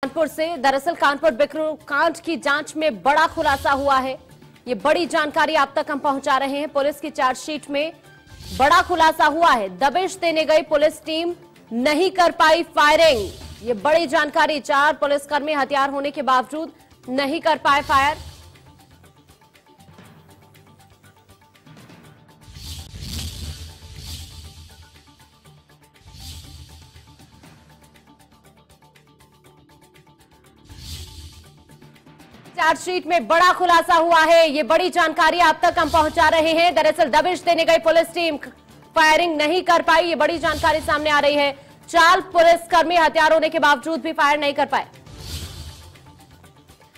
कानपुर से दरअसल कानपुर बिकरू कांड की जांच में बड़ा खुलासा हुआ है। ये बड़ी जानकारी आप तक हम पहुंचा रहे हैं। पुलिस की चार्जशीट में बड़ा खुलासा हुआ है। दबिश देने गई पुलिस टीम नहीं कर पाई फायरिंग। ये बड़ी जानकारी, 4 पुलिसकर्मी हथियार होने के बावजूद नहीं कर पाए फायर। चार्जशीट में बड़ा खुलासा हुआ है। ये बड़ी जानकारी आप तक हम पहुंचा रहे हैं। दरअसल दबिश देने गई पुलिस टीम फायरिंग नहीं कर पाई। ये बड़ी जानकारी सामने आ रही है। 4 पुलिसकर्मी हथियार होने के बावजूद भी फायर नहीं कर पाए।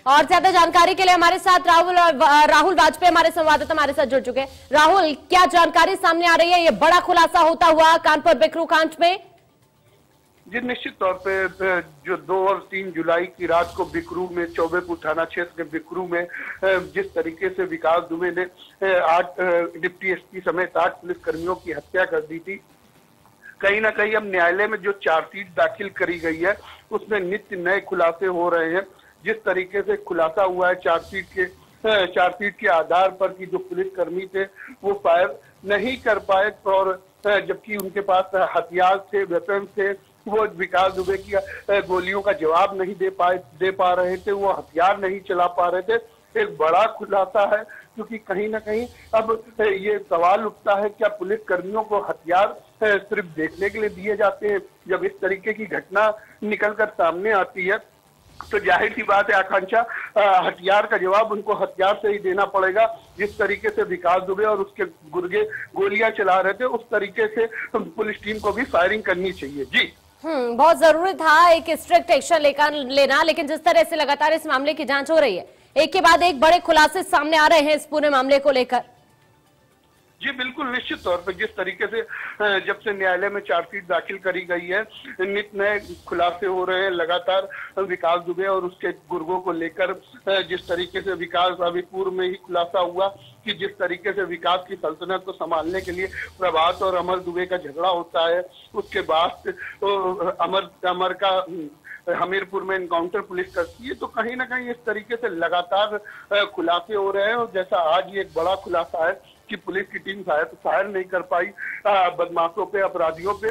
और ज्यादा जानकारी के लिए हमारे साथ राहुल वाजपेयी हमारे संवाददाता हमारे साथ जुड़ चुके हैं। राहुल, क्या जानकारी सामने आ रही है? ये बड़ा खुलासा होता हुआ कानपुर बिकरू कांड में। जी, निश्चित तौर पे जो 2 और 3 जुलाई की रात को बिकरू में चौबेपुर थाना क्षेत्र के बिकरू में जिस तरीके से विकास दुबे ने 8 डिप्टी एसपी समेत 8 पुलिसकर्मियों की हत्या कर दी थी, कहीं ना कहीं अब न्यायालय में जो चार्जशीट दाखिल करी गई है उसमें नित्य नए खुलासे हो रहे हैं। जिस तरीके से खुलासा हुआ है चार्जशीट के आधार पर कि जो पुलिसकर्मी थे वो फायर नहीं कर पाए और जबकि उनके पास हथियार थे, वेपन थे, वो विकास दुबे की गोलियों का जवाब नहीं दे पा रहे थे, वो हथियार नहीं चला पा रहे थे। एक बड़ा खुलासा है क्योंकि कहीं ना कहीं अब ये सवाल उठता है क्या पुलिस कर्मियों को हथियार सिर्फ देखने के लिए दिए जाते हैं? जब इस तरीके की घटना निकलकर सामने आती है तो जाहिर सी बात है आकांक्षा, हथियार का जवाब उनको हथियार से ही देना पड़ेगा। जिस तरीके से विकास दुबे और उसके गुर्गे गोलियां चला रहे थे उस तरीके से पुलिस टीम को भी फायरिंग करनी चाहिए। जी बहुत जरूरी था एक स्ट्रिक्ट एक्शन लेना, लेकिन जिस तरह से लगातार इस मामले की जांच हो रही है, एक के बाद एक बड़े खुलासे सामने आ रहे हैं इस पूरे मामले को लेकर। जी बिल्कुल, निश्चित तौर पर जिस तरीके से जब से न्यायालय में चार्जशीट दाखिल करी गई है नित नए खुलासे हो रहे हैं। लगातार विकास दुबे और उसके गुर्गों को लेकर जिस तरीके से विकास अभी पूर्व में ही खुलासा हुआ कि जिस तरीके से विकास की सल्तनत को संभालने के लिए प्रभात और अमर दुबे का झगड़ा होता है, उसके बाद अमर का हमीरपुर में एनकाउंटर पुलिस करती है, तो कहीं ना कहीं इस तरीके से लगातार खुलासे हो रहे हैं। और जैसा आज ये एक बड़ा खुलासा है कि पुलिस की टीम फायर नहीं कर पाई बदमाशों पे, अपराधियों पे,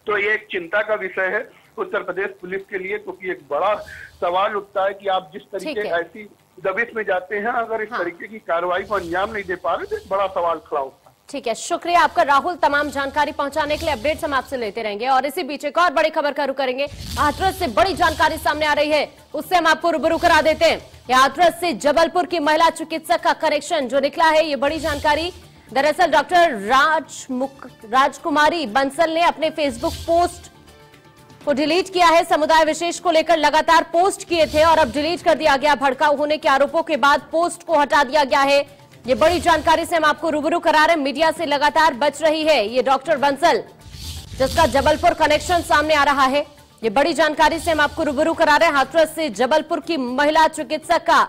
तो ये एक चिंता का विषय है उत्तर प्रदेश पुलिस के लिए, क्योंकि एक बड़ा सवाल उठता है कि आप जिस तरीके ऐसी दबिश में जाते हैं, अगर इस तरीके की कार्रवाई को अंजाम नहीं दे पा रहे तो एक बड़ा सवाल खड़ा होता है। ठीक है, शुक्रिया आपका राहुल, तमाम जानकारी पहुंचाने के लिए। अपडेट्स हम आपसे लेते रहेंगे और इसी बीच एक और बड़ी खबर का रुख करेंगे। हाथरस से बड़ी जानकारी सामने आ रही है, उससे हम आपको रूबरू करा देते हैं। हाथरस से जबलपुर की महिला चिकित्सक का कनेक्शन जो निकला है, ये बड़ी जानकारी। दरअसल डॉक्टर राजकुमारी बंसल ने अपने फेसबुक पोस्ट को डिलीट किया है। समुदाय विशेष को लेकर लगातार पोस्ट किए थे और अब डिलीट कर दिया गया। भड़काऊ होने के आरोपों के बाद पोस्ट को हटा दिया गया है। ये बड़ी जानकारी से हम आपको रूबरू करा रहे हैं। मीडिया से लगातार बच रही है ये डॉक्टर बंसल, जिसका जबलपुर कनेक्शन सामने आ रहा है। ये बड़ी जानकारी से हम आपको रूबरू करा रहे हैं। हाथरस से जबलपुर की महिला चिकित्सक का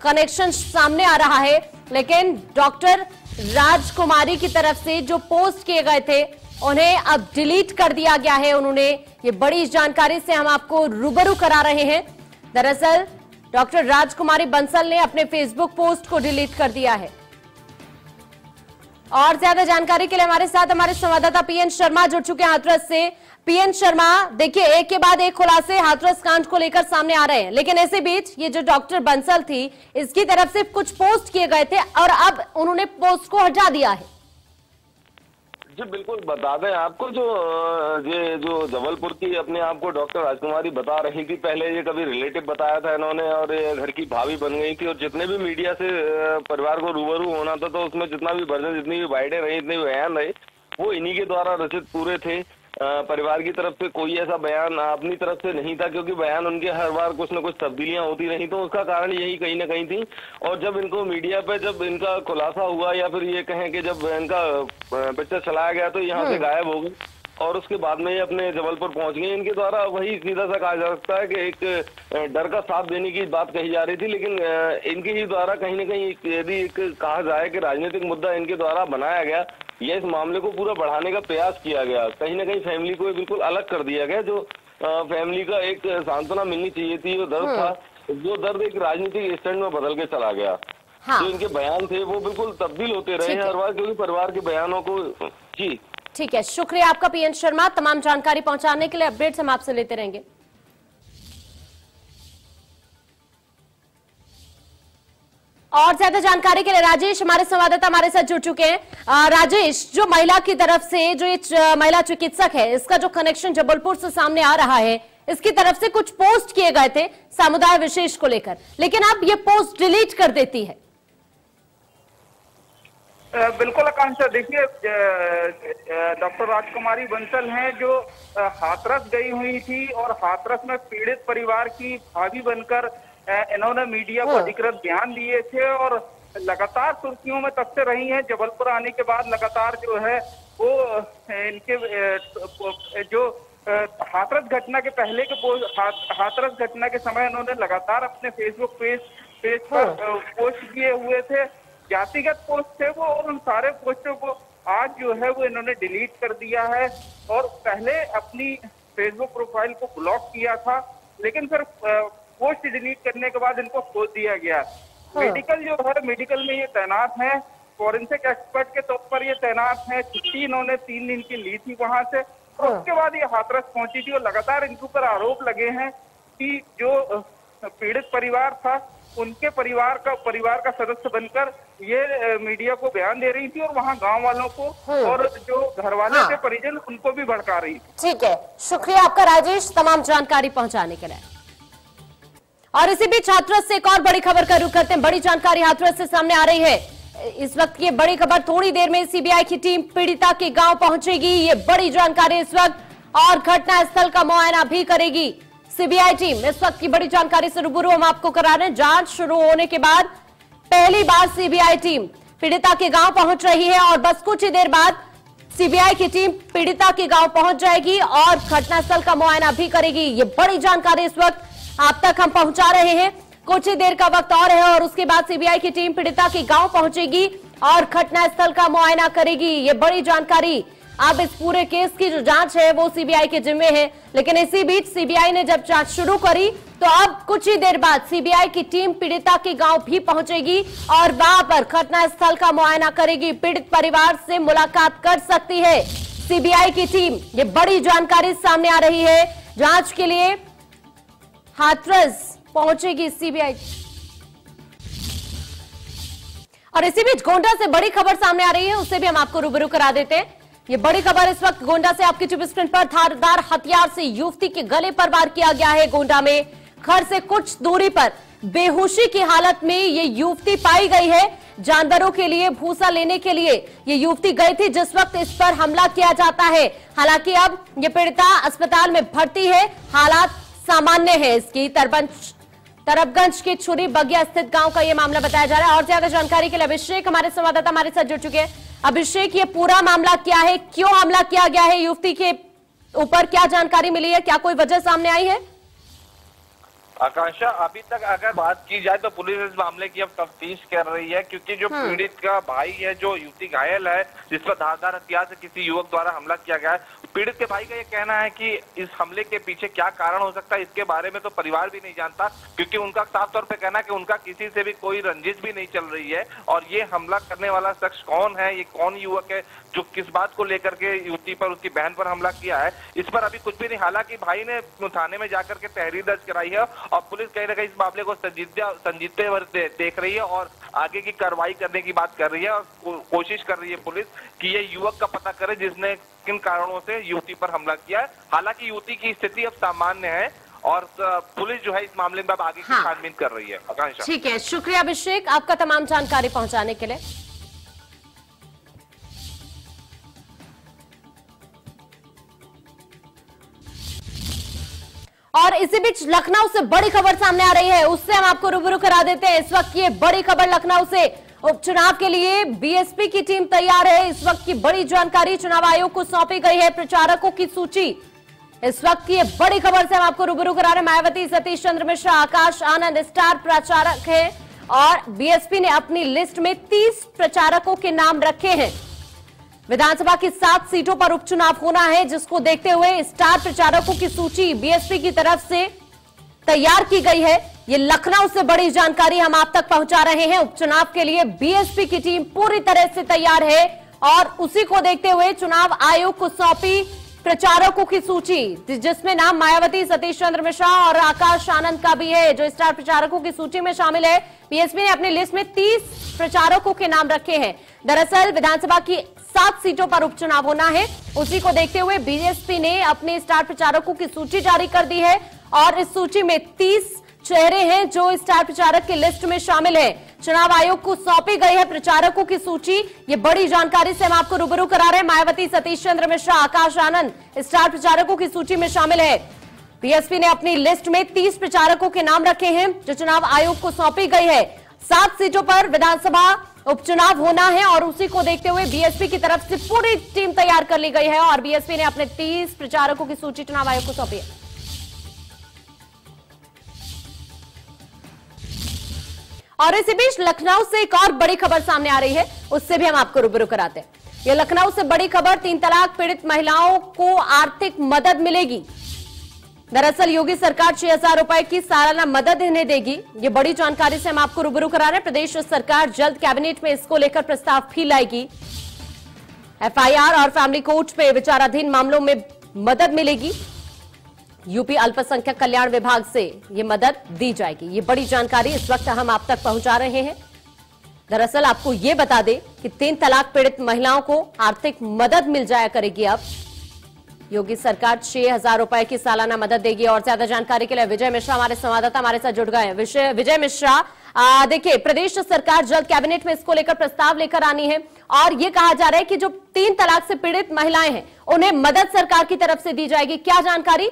कनेक्शन सामने आ रहा है, लेकिन डॉक्टर राजकुमारी की तरफ से जो पोस्ट किए गए थे उन्हें अब डिलीट कर दिया गया है उन्होंने। ये बड़ी जानकारी से हम आपको रूबरू करा रहे हैं। दरअसल डॉक्टर राजकुमारी बंसल ने अपने फेसबुक पोस्ट को डिलीट कर दिया है। और ज्यादा जानकारी के लिए हमारे साथ हमारे संवाददाता पीएन शर्मा जुड़ चुके हैं हाथरस से। पीएन शर्मा, देखिए एक के बाद एक खुलासे हाथरस कांड को लेकर सामने आ रहे हैं, लेकिन ऐसे बीच ये जो डॉक्टर बंसल थी इसकी तरफ से कुछ पोस्ट किए गए थे और अब उन्होंने पोस्ट को हटा दिया है। जी बिल्कुल, बता दें आपको, जो जबलपुर की अपने आप को डॉक्टर राजकुमारी बता रही थी, पहले ये कभी रिलेटिव बताया था इन्होंने और ये घर की भाभी बन गई थी। और जितने भी मीडिया से परिवार को रूबरू होना था तो उसमें जितना भी वर्जन, जितनी भी बाइटें रही, इतने भी बयान रहे, वो इन्हीं के द्वारा रचित पूरे थे। परिवार की तरफ से कोई ऐसा बयान अपनी तरफ से नहीं था, क्योंकि बयान उनके हर बार कुछ न कुछ तब्दीलियां होती रही, तो उसका कारण यही कहीं ना कहीं थी। और जब इनको मीडिया पे जब इनका खुलासा हुआ या फिर ये कहें कि जब इनका पिक्चर चलाया गया तो यहाँ से गायब हो गए और उसके बाद में ये अपने जबलपुर पहुंच गए। इनके द्वारा वही सीधा सा कहा जा सकता है कि एक डर का साथ देने की बात कही जा रही थी, लेकिन इनके ही द्वारा कहीं ना कहीं यदि कहा जाए कि राजनीतिक मुद्दा इनके द्वारा बनाया गया या इस मामले को पूरा बढ़ाने का प्रयास किया गया, कहीं ना कहीं फैमिली को बिल्कुल अलग कर दिया गया, जो फैमिली का एक सांत्वना मिलनी चाहिए थी। वो दर्द था, वो दर्द एक राजनीतिक स्टैंड में बदल के चला गया। हाँ। जो इनके बयान थे वो बिल्कुल तब्दील होते रहे हर बार, क्योंकि परिवार के बयानों को। जी ठीक है, शुक्रिया आपका पीएन शर्मा, तमाम जानकारी पहुंचाने के लिए। अपडेट्स हम आपसे लेते रहेंगे। और ज्यादा जानकारी के लिए राजेश हमारे संवाददाता हमारे साथ जुड़ चुके हैं। राजेश, जो महिला की तरफ से जो ये महिला चिकित्सक है, इसका जो कनेक्शन जबलपुर से सामने आ रहा है, इसकी तरफ से कुछ पोस्ट किए गए थे समुदाय विशेष को लेकर, लेकिन अब ये पोस्ट डिलीट कर देती है। बिल्कुल आकांक्षा, देखिए डॉक्टर राजकुमारी बंसल हैं जो हाथरस गई हुई थी और हाथरस में पीड़ित परिवार की भाभी बनकर इन्होंने मीडिया को अधिकृत बयान दिए थे और लगातार सुर्खियों में तब से रही हैं। जबलपुर आने के बाद लगातार जो है वो इनके जो हाथरस घटना के पहले के हाथरस घटना के समय इन्होंने लगातार अपने फेसबुक पेज पर पोस्ट किए हुए थे, जातिगत पोस्ट थे वो, और उन सारे पोस्टों को आज जो है वो इन्होंने डिलीट कर दिया है। और पहले अपनी फेसबुक प्रोफाइल को ब्लॉक किया था, लेकिन फिर पोस्ट डिलीट करने के बाद इनको खोल दिया गया। मेडिकल जो है, मेडिकल में ये तैनात है, फॉरेंसिक एक्सपर्ट के तौर पर ये तैनात है। छुट्टी इन्होंने 3 दिन की ली थी वहां से, और उसके बाद ये हाथरस पहुंची थी। और लगातार इनके ऊपर आरोप लगे हैं कि जो पीड़ित परिवार था उनके परिवार का सदस्य बनकर ये मीडिया को बयान दे रही थी और वहां गांव वालों को और जो घर वाले थे परिजन उनको भी भड़का रही थी। ठीक है, शुक्रिया आपका राजेश, तमाम जानकारी पहुंचाने के लिए। और इसी बीच हाथरस से एक और बड़ी खबर का रुख करते हैं। बड़ी जानकारी हाथरस से सामने आ रही है। इस वक्त ये बड़ी खबर, थोड़ी देर में सीबीआई की टीम पीड़िता के गांव पहुंचेगी, ये बड़ी जानकारी इस वक्त, और घटना स्थल का मुआयना भी करेगी सीबीआई टीम। इस वक्त की बड़ी जानकारी से रूबरू हम आपको करा रहे हैं। जांच शुरू होने के बाद पहली बार सीबीआई टीम पीड़िता के गांव पहुंच रही है और बस कुछ ही देर बाद सीबीआई की टीम पीड़िता के गांव पहुंच जाएगी और घटनास्थल का मुआयना भी करेगी। ये बड़ी जानकारी इस वक्त आप तक हम पहुंचा रहे हैं। कुछ ही देर का वक्त और है और उसके बाद सीबीआई की टीम पीड़िता के गांव पहुंचेगी और घटनास्थल का मुआयना करेगी। ये बड़ी जानकारी। अब इस पूरे केस की जो जांच है वो सीबीआई के जिम्मे है, लेकिन इसी बीच सीबीआई ने जब जांच शुरू करी तो अब कुछ ही देर बाद सीबीआई की टीम पीड़िता के गांव भी पहुंचेगी और वहां पर घटनास्थल का मुआयना करेगी। पीड़ित परिवार से मुलाकात कर सकती है सीबीआई की टीम। ये बड़ी जानकारी सामने आ रही है। जांच के लिए हाथरस पहुंचेगी सीबीआई। और इसी बीच गोंडा से बड़ी खबर सामने आ रही है, उससे भी हम आपको रूबरू करा देते हैं। ये बड़ी खबर इस वक्त गोंडा से आपकी टीवी स्क्रीन पर। धारदार हथियार से युवती के गले पर वार किया गया है। गोंडा में घर से कुछ दूरी पर बेहोशी की हालत में ये युवती पाई गई है। जानवरों के लिए भूसा लेने के लिए ये युवती गई थी जिस वक्त इस पर हमला किया जाता है। हालांकि अब ये पीड़िता अस्पताल में भर्ती है, हालात सामान्य है इसकी। तरबगंज के छुरी बगिया स्थित गांव का यह मामला बताया जा रहा है। और ज्यादा जानकारी के लिए अभिषेक हमारे संवाददाता हमारे साथ जुड़ चुके हैं। अभिषेक, ये पूरा मामला क्या है, क्यों हमला किया गया है युवती के ऊपर, क्या जानकारी मिली है, क्या कोई वजह सामने आई है? आकांक्षा, अभी तक अगर बात की जाए तो पुलिस इस मामले की अब तफ्तीश कर रही है, क्योंकि जो पीड़ित का भाई है, जो युवती घायल है जिस पर धारदार हथियार से किसी युवक द्वारा हमला किया गया है, पीड़ित के भाई का ये कहना है कि इस हमले के पीछे क्या कारण हो सकता है इसके बारे में तो परिवार भी नहीं जानता, क्योंकि उनका साफ तौर पे कहना है कि उनका किसी से भी कोई रंजिश भी नहीं चल रही है। और ये हमला करने वाला शख्स कौन है, ये कौन युवक है जो किस बात को लेकर के युवती पर, उसकी बहन पर हमला किया है, इस पर अभी कुछ भी नहीं। हालांकि भाई ने थाने में जाकर के तहरीर दर्ज कराई है और पुलिस कहीं ना कहीं इस मामले को संजीदे भर देख रही है और आगे की कार्रवाई करने की बात कर रही है और कोशिश कर रही है पुलिस कि ये युवक का पता करे जिसने किन कारणों से युवती पर हमला किया है। हालांकि युवती की स्थिति अब सामान्य है और पुलिस जो है इस मामले में अब आगे की छानबीन कर रही है। आकांक्षा, ठीक है, शुक्रिया अभिषेक आपका तमाम जानकारी पहुंचाने के लिए। और इसी बीच लखनऊ से बड़ी खबर सामने आ रही है, उससे हम आपको रूबरू करा देते हैं। इस वक्त ये बड़ी खबर लखनऊ से, उपचुनाव के लिए बीएसपी की टीम तैयार है। इस वक्त की बड़ी जानकारी, चुनाव आयोग को सौंपी गई है प्रचारकों की सूची। इस वक्त की ये बड़ी खबर से हम आपको रूबरू करा रहे हैं। मायावती, सतीश चंद्र मिश्रा, आकाश आनंद स्टार प्रचारक हैं और बीएसपी ने अपनी लिस्ट में 30 प्रचारकों के नाम रखे हैं। विधानसभा की 7 सीटों पर उपचुनाव होना है, जिसको देखते हुए स्टार प्रचारकों की सूची बीएसपी की तरफ से तैयार की गई है। ये लखनऊ से बड़ी जानकारी हम आप तक पहुंचा रहे हैं। उपचुनाव के लिए बीएसपी की टीम पूरी तरह से तैयार है और उसी को देखते हुए चुनाव आयोग को सौंपी प्रचारकों की सूची, जिसमें नाम मायावती, सतीश चंद्र मिश्रा और आकाश आनंद का भी है, जो स्टार प्रचारकों की सूची में शामिल है। बीएसपी ने अपनी लिस्ट में 30 प्रचारकों के नाम रखे हैं। दरअसल विधानसभा की 7 सीटों पर उपचुनाव होना है, उसी को देखते हुए बीएसपी ने अपने स्टार प्रचारकों की सूची जारी कर दी है और इस सूची में 30 चेहरे हैं जो स्टार प्रचारक की लिस्ट में शामिल है। चुनाव आयोग को सौंपी गई है प्रचारकों की सूची। ये बड़ी जानकारी से हम आपको रूबरू करा रहे हैं। मायावती, सतीश चंद्र मिश्रा, आकाश आनंद स्टार प्रचारकों की सूची में शामिल है। बीएसपी ने अपनी लिस्ट में 30 प्रचारकों के नाम रखे हैं जो चुनाव आयोग को सौंपी गई है। 7 सीटों पर विधानसभा उपचुनाव होना है और उसी को देखते हुए बीएसपी की तरफ से पूरी टीम तैयार कर ली गई है और बीएसपी ने अपने 30 प्रचारकों की सूची चुनाव आयोग को सौंपी है। और इसी बीच लखनऊ से एक और बड़ी खबर सामने आ रही है, उससे भी हम आपको रूबरू कराते हैं। यह लखनऊ से बड़ी खबर, 3 तलाक पीड़ित महिलाओं को आर्थिक मदद मिलेगी। दरअसल योगी सरकार 6,000 रुपए की सालाना मदद इन्हें देगी। ये बड़ी जानकारी से हम आपको रूबरू करा रहे हैं। प्रदेश सरकार जल्द कैबिनेट में इसको लेकर प्रस्ताव भी लाएगी। एफआईआर और फैमिली कोर्ट में विचाराधीन मामलों में मदद मिलेगी। यूपी अल्पसंख्यक कल्याण विभाग से ये मदद दी जाएगी। ये बड़ी जानकारी इस वक्त हम आप तक पहुंचा रहे हैं। दरअसल आपको ये बता दें कि 3 तलाक पीड़ित महिलाओं को आर्थिक मदद मिल जाया करेगी। अब योगी सरकार 6,000 रुपए की सालाना मदद देगी। और ज्यादा जानकारी के लिए विजय मिश्रा हमारे संवाददाता हमारे साथ जुड़ गए हैं। विजय मिश्रा, देखिए प्रदेश सरकार जल्द कैबिनेट में इसको लेकर प्रस्ताव लेकर आनी है और ये कहा जा रहा है कि जो 3 तलाक से पीड़ित महिलाएं हैं उन्हें मदद सरकार की तरफ से दी जाएगी। क्या जानकारी?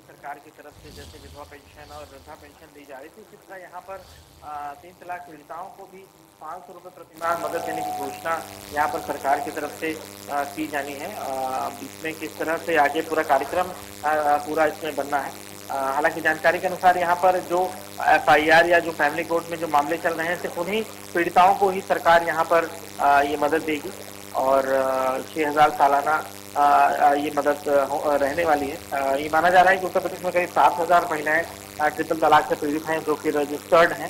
सरकार की तरफ से जैसे विधवा पेंशन और वृद्धा पेंशन दी जा रही थी, इसी तरह यहाँ पर 3 तलाक पीड़िताओं को भी 500 रुपये प्रति माह मदद देने की घोषणा यहाँ पर सरकार की तरफ से की जानी है। इसमें किस तरह से आगे पूरा कार्यक्रम पूरा इसमें बनना है। हालांकि जानकारी के अनुसार यहाँ पर जो एफआईआर या जो फैमिली कोर्ट में जो मामले चल रहे हैं, सिर्फ उन्हीं पीड़िताओं को ही सरकार यहाँ पर ये मदद देगी और 6,000 सालाना ये मदद रहने वाली है। ये माना जा रहा है कि उत्तर प्रदेश में करीब 7,000 महिलाएं ट्रिपल तलाक से पीड़ित हैं जो कि रजिस्टर्ड हैं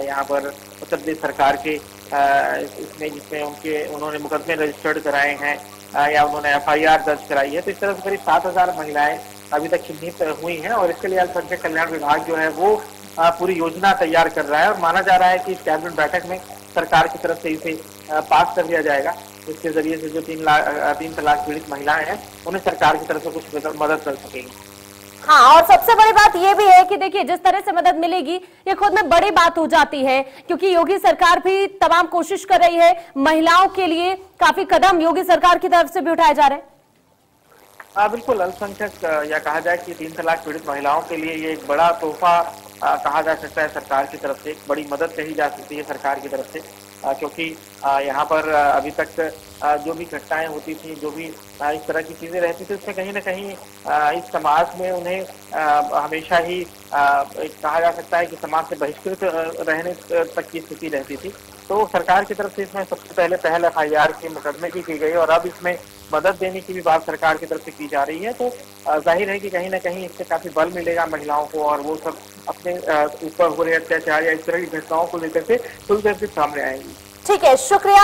यहाँ पर उत्तर प्रदेश सरकार के इसमें, जिसमें उन्होंने मुकदमे रजिस्टर्ड कराए हैं या उन्होंने एफआईआर दर्ज कराई है। तो इस तरह से करीब 7,000 महिलाएं अभी तक चिन्हित हुई हैं और इसके लिए अल्पसंख्यक कल्याण विभाग जो है वो पूरी योजना तैयार कर रहा है और माना जा रहा है कि इस कैबिनेट बैठक में सरकार की तरफ से इसे पास कर दिया जाएगा। इसके जरिए से जो 3 तलाक पीड़ित महिलाएं हैं उन्हें सरकार की तरफ से कुछ मदद कर सकेंगी। हाँ, और सबसे बड़ी बात यह भी है कि देखिए जिस तरह से मदद मिलेगी ये खुद में बड़ी बात हो जाती है, क्योंकि योगी सरकार भी तमाम कोशिश कर रही है। महिलाओं के लिए काफी कदम योगी सरकार की तरफ से भी उठाए जा रहे हैं। बिल्कुल, अल्पसंख्यक या कहा जाए कि 3 तलाक पीड़ित महिलाओं के लिए ये एक बड़ा तोहफा कहा जा सकता है। सरकार की तरफ से एक बड़ी मदद कही जा सकती है सरकार की तरफ से, क्योंकि यहाँ पर अभी तक जो भी घटनाएं होती थी, जो भी इस तरह की चीजें रहती थी, उसमें कहीं ना कहीं इस समाज में उन्हें हमेशा ही कहा जा सकता है कि समाज से बहिष्कृत रहने तक की स्थिति रहती थी। तो सरकार की तरफ से इसमें सबसे पहल एफआईआर के मुकदमे की गई और अब इसमें मदद देने की भी बात सरकार की तरफ से की जा रही है। तो जाहिर है कि कहीं ना कहीं इससे काफी बल मिलेगा महिलाओं को और वो सब अपने ऊपर हो रहे अत्याचार या इस तरह की घटनाओं को लेकर के खुलकर के सामने आएंगी। ठीक है, शुक्रिया।